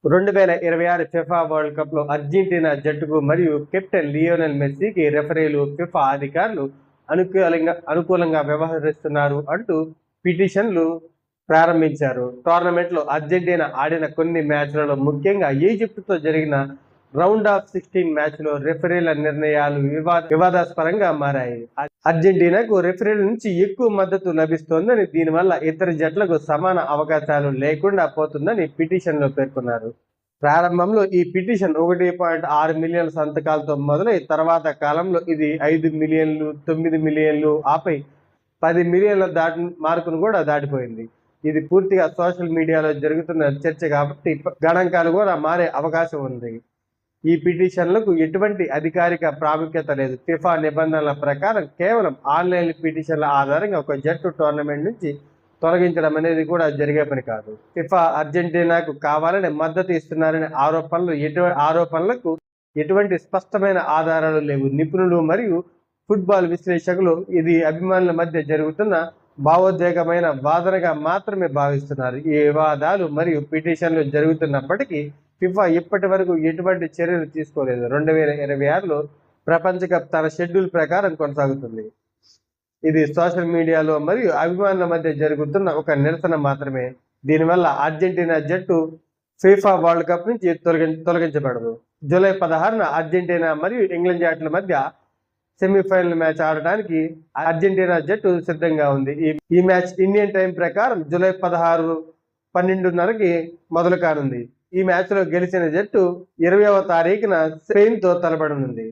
2026 FIFA world cup లో Argentina జట్టుకు మరియు కెప్టెన్ లియోనెల్ మెస్సీకి రెఫరీలు, ఫిఫా అధికారులు అనుకూలంగా వ్యవహరిస్తున్నారు అంటూ పిటిషన్లు ప్రారంభించారు. టోర్నమెంట్ లో అర్జెంటీనా ఆడిన కొన్ని మ్యాచ్లలో, ముఖ్యంగా ఈజిప్టుతో జరిగిన రౌండ్ ఆఫ్ 16 మ్యాచ్ లో రెఫరీల నిర్ణయాలు వివాదాస్పదంగా మారాయి. అర్జెంటీనాకు రెఫరీల నుంచి ఎక్కువ మద్దతు లభిస్తోందని, దీనివల్ల ఇతర జట్లకు సమాన అవకాశాలు లేకుండా పోతుందని పిటిషన్ లో పేర్కొన్నారు. ప్రారంభంలో ఈ పిటిషన్ 1.6 మిలియన్ల సంతకాలతో మొదలై తర్వాత కాలంలో ఇది 5 మిలియన్లు, 9 మిలియన్లు, ఆపై 10 మిలియన్ల మార్కును కూడా దాటిపోయింది. ఇది పూర్తిగా సోషల్ మీడియాలో జరుగుతున్న చర్చ కాబట్టి గణాంకాలు కూడా మారే అవకాశం ఉంది. ఈ పిటిషన్లకు ఎటువంటి అధికారిక ప్రాముఖ్యత లేదు. ఫిఫా నిబంధనల ప్రకారం కేవలం ఆన్లైన్ పిటిషన్ల ఆధారంగా ఒక జట్టు టోర్నమెంట్ నుంచి తొలగించడం అనేది కూడా జరిగే పని కాదు. ఫిఫా అర్జెంటీనాకు కావాలని మద్దతు ఇస్తున్నారనే ఆరోపణలకు ఎటువంటి స్పష్టమైన ఆధారాలు లేవు. నిపుణులు మరియు ఫుట్బాల్ విశ్లేషకులు ఇది అభిమానుల మధ్య జరుగుతున్న భావోద్వేగమైన వాదనగా మాత్రమే భావిస్తున్నారు. ఈ వివాదాలు మరియు పిటిషన్లు జరుగుతున్నప్పటికీ ఫిఫా ఇప్పటి వరకు ఎటువంటి చర్యలు తీసుకోలేదు. 2026లో ప్రపంచ కప్ తన షెడ్యూల్ ప్రకారం కొనసాగుతుంది. ఇది సోషల్ మీడియాలో మరియు అభిమానుల మధ్య జరుగుతున్న ఒక నిరసన మాత్రమే. దీనివల్ల అర్జెంటీనా జట్టు ఫిఫా వరల్డ్ కప్ నుంచి తొలగించబడదు. జూలై 16న అర్జెంటీనా మరియు ఇంగ్లాండ్ జట్ల మధ్య సెమీఫైనల్ మ్యాచ్ ఆడటానికి అర్జెంటీనా జట్టు సిద్ధంగా ఉంది. ఈ మ్యాచ్ ఇండియన్ టైం ప్రకారం జూలై 16, 12:30కి మొదలు కానుంది. ఈ మ్యాచ్ లో గెలిచిన జట్టు 20వ తారీఖున స్పెయిన్ తో తలపడనుంది.